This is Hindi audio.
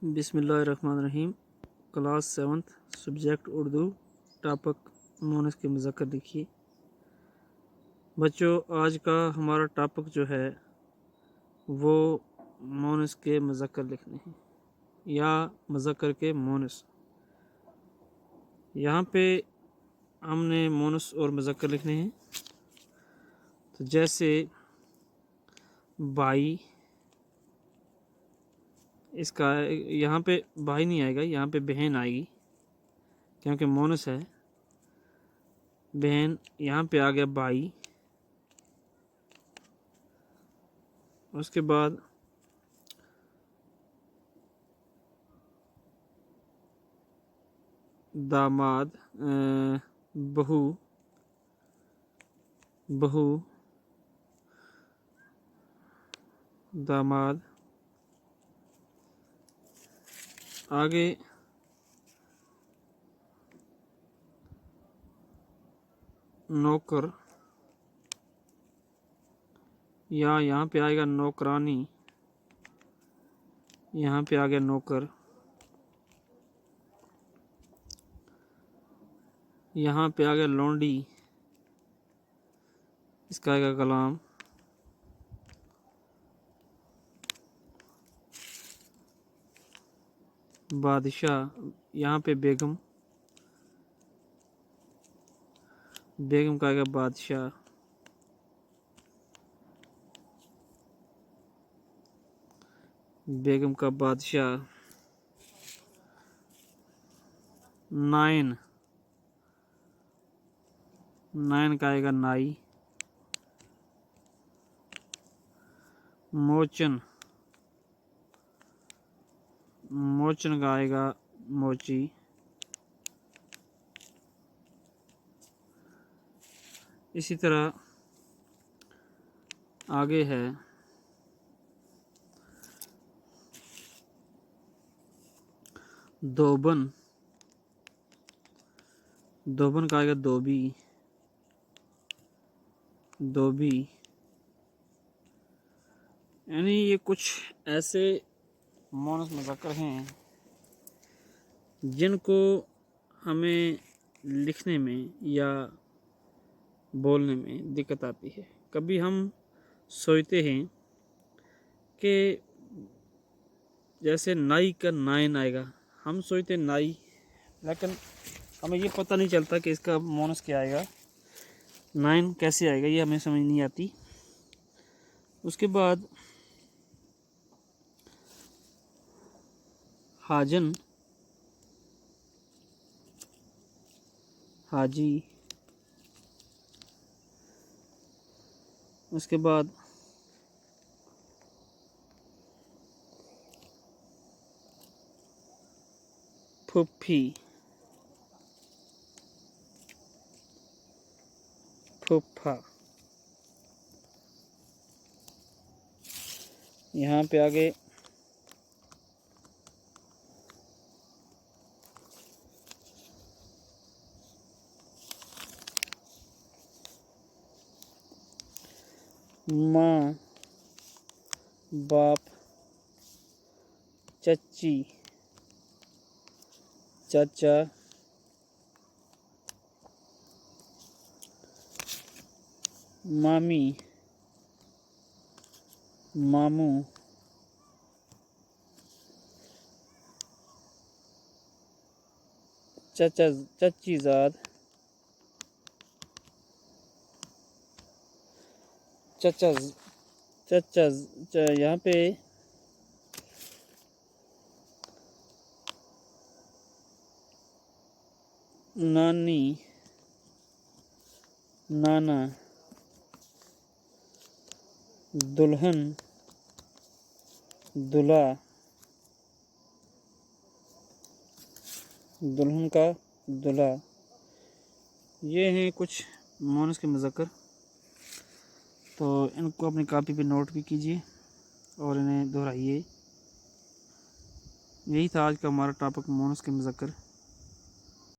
बिस्मिल्लाहिर्रहमानिर्रहीम। Class 7th subject Urdu, topic Moonis के मुज़क्कर लिखिए। बच्चों, आज का हमारा टॉपिक जो है वो मोनस के मुज़क्कर लिखने हैं या मुज़क्कर के मोनस। यहाँ पे हमने मोनस और मुज़क्कर लिखने हैं। तो जैसे भाई, इसका यहाँ पे भाई नहीं आएगा, यहाँ पे बहन आएगी क्योंकि मोनस है। बहन, यहाँ पे आ गया भाई। उसके बाद दामाद, बहू, बहू, दामाद। आगे नौकर, या यहाँ पे आएगा नौकरानी। यहाँ पे आ गया नौकर। यहाँ पे आ गया लौंडी, इसका आएगा गुलाम। बादशाह, यहाँ पे बेगम, बेगम का आएगा बादशाह। बेगम का बादशाह। नाइन, नाइन का आएगा नाई। मोचन, मोचन का आएगा मोची। इसी तरह आगे है दोबन, दोबन का आएगा दोबी, दोबी। यानी ये कुछ ऐसे मोनस मुज़क्कर हैं जिनको हमें लिखने में या बोलने में दिक्कत आती है। कभी हम सोचते हैं कि जैसे नाई का नाइन आएगा, हम सोचते नाई, लेकिन हमें ये पता नहीं चलता कि इसका मोनस क्या आएगा, नाइन कैसे आएगा, ये हमें समझ नहीं आती। उसके बाद हाजन, हाजी। उसके बाद फुफ्फी, फुफ्फा। यहाँ पे आगे माँ, बाप, चच्ची, चाचा, मामी, मामू, चाचा, चच्चीजाद, चचा, चचा। यहाँ पे नानी, नाना, दुल्हन, दूल्हा, दुल्हन का दूल्हा। ये हैं कुछ मोनस के मुज़क्कर। तो इनको अपनी कॉपी पे नोट भी कीजिए और इन्हें दोहराइए। यही था आज का हमारा टॉपिक, मोनस के मुज़क्कर।